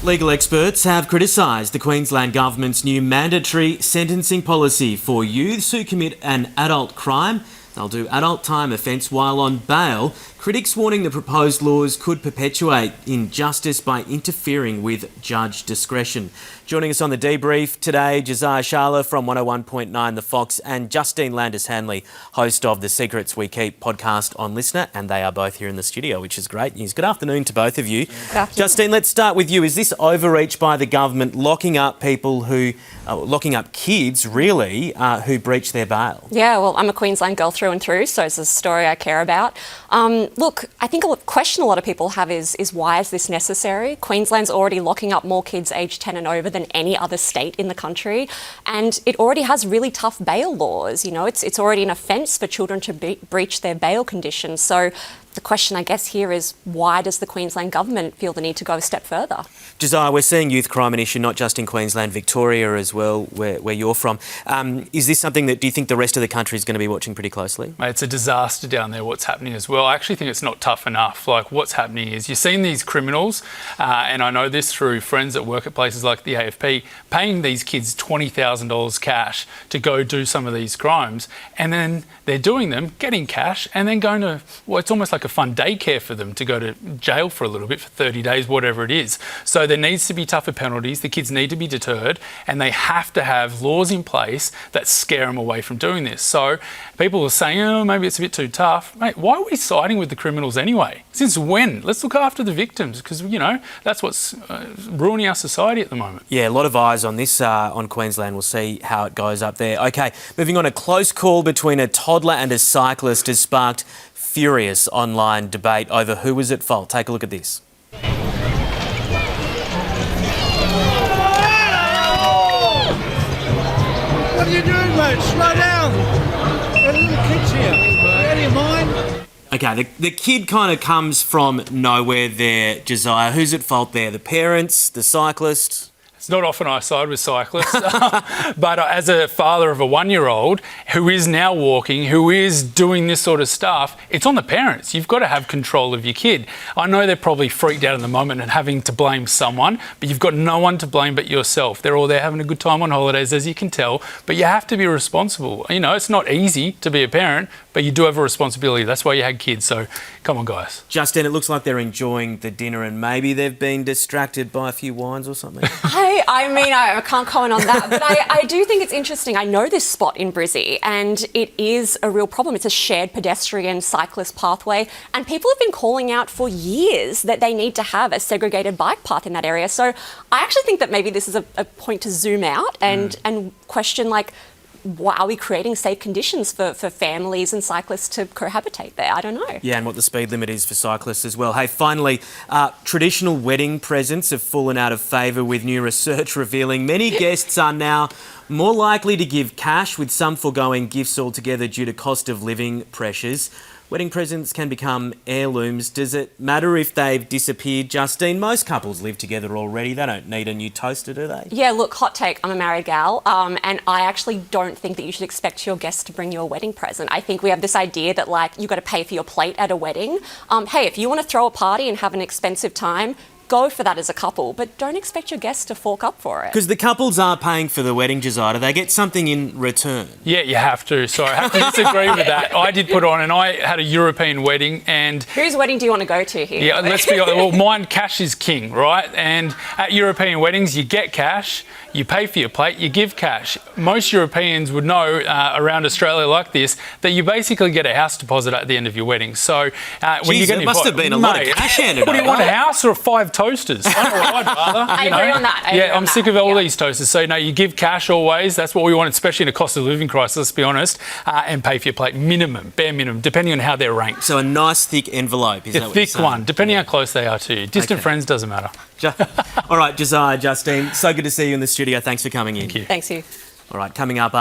Legal experts have criticised the Queensland Government's new mandatory sentencing policy for youths who commit an adult crime. They'll do adult time offence while on bail. Critics warning the proposed laws could perpetuate injustice by interfering with judge discretion. Joining us on the debrief today, Josiah Sharla from 101.9 The Fox and Justine Landis-Hanley, host of the Secrets We Keep podcast on Listener, and they are both here in the studio, which is great news. Good afternoon to both of you. Justine, let's start with you. Is this overreach by the government locking up people who, locking up kids really, who breach their bail? Yeah, well, I'm a Queensland girl through and through, so it's a story I care about. Look, I think a question a lot of people have is why is this necessary? Queensland's already locking up more kids aged 10 and over than any other state in the country, and it already has really tough bail laws. You know, it's already an offence for children to breach their bail conditions. So the question, I guess, here is why does the Queensland government feel the need to go a step further? Josiah, we're seeing youth crime an issue not just in Queensland, Victoria as well, where you're from. Is this something that do you think the rest of the country is going to be watching pretty closely? Mate, it's a disaster down there, what's happening as well. I actually think it's not tough enough. Like, what's happening is you've seen these criminals, and I know this through friends that work at places like the AFP, paying these kids $20,000 cash to go do some of these crimes, and then they're doing them, getting cash, and then going to, well, it's almost like a fun daycare for them to go to jail for a little bit, for 30 days, whatever it is. So there needs to be tougher penalties, the kids need to be deterred, and they have to have laws in place that scare them away from doing this. So people are saying, oh, maybe it's a bit too tough. Mate, why are we siding with the criminals anyway? Since when? Let's look after the victims, because, you know, that's what's ruining our society at the moment. Yeah, a lot of eyes on this, on Queensland. We'll see how it goes up there. OK, moving on, a close call between a toddler and a cyclist has sparked furious online debate over who was at fault. Take a look at this. What are you doing, mate? Slow down. Got little kids here. Out of your mind? OK, the kid kind of comes from nowhere there, Josiah. Who's at fault there? The parents, the cyclist? It's not often I side with cyclists, but as a father of a 1-year-old who is now walking, who is doing this sort of stuff, it's on the parents. You've got to have control of your kid. I know they're probably freaked out in the moment and having to blame someone, but you've got no one to blame but yourself. They're all there having a good time on holidays, as you can tell, but you have to be responsible. You know, it's not easy to be a parent, but you do have a responsibility. That's why you had kids, so come on, guys. Justin, it looks like they're enjoying the dinner and maybe they've been distracted by a few wines or something. I mean, I can't comment on that, but I do think it's interesting. I know this spot in Brizzy, and it is a real problem. It's a shared pedestrian cyclist pathway, and people have been calling out for years that they need to have a segregated bike path in that area. So I actually think that maybe this is a point to zoom out and question, like, why are we creating safe conditions for families and cyclists to cohabitate there? I don't know. Yeah, and what the speed limit is for cyclists as well. Hey, finally, traditional wedding presents have fallen out of favour with new research revealing many guests are now more likely to give cash, with some foregoing gifts altogether due to cost of living pressures. Wedding presents can become heirlooms. Does it matter if they've disappeared, Justine? Most couples live together already. They don't need a new toaster, do they? Yeah, look, hot take. I'm a married gal, and I actually don't think that you should expect your guests to bring you a wedding present. I think we have this idea that, like, you've got to pay for your plate at a wedding. Hey, if you want to throw a party and have an expensive time, go for that as a couple, but don't expect your guests to fork up for it. Because the couples are paying for the wedding, Josiah. Do they get something in return? Yeah, you have to. So I have to disagree with that. I did put on, and I had a European wedding, and... Whose wedding do you want to go to here? Yeah, let's be honest. Well, mine, cash is king, right? And at European weddings, you get cash, you pay for your plate, you give cash. Most Europeans would know around Australia like this that you basically get a house deposit at the end of your wedding. So when you get must have been a lot of cash handed. What do you want, a house or 5 toasters? I don't know what I'd rather. I agree on that. I'm sick of all these toasters. So, no, you give cash always. That's what we want, especially in a cost of living crisis, let's be honest, and pay for your plate minimum, bare minimum, depending on how they're ranked. So a nice thick envelope, isn't it? A thick one, depending how close they are to you. Distant friends doesn't matter. All right, Josiah, Justine, so good to see you in the studio. Thanks for coming in. Thank you. Thanks, you. All right, coming up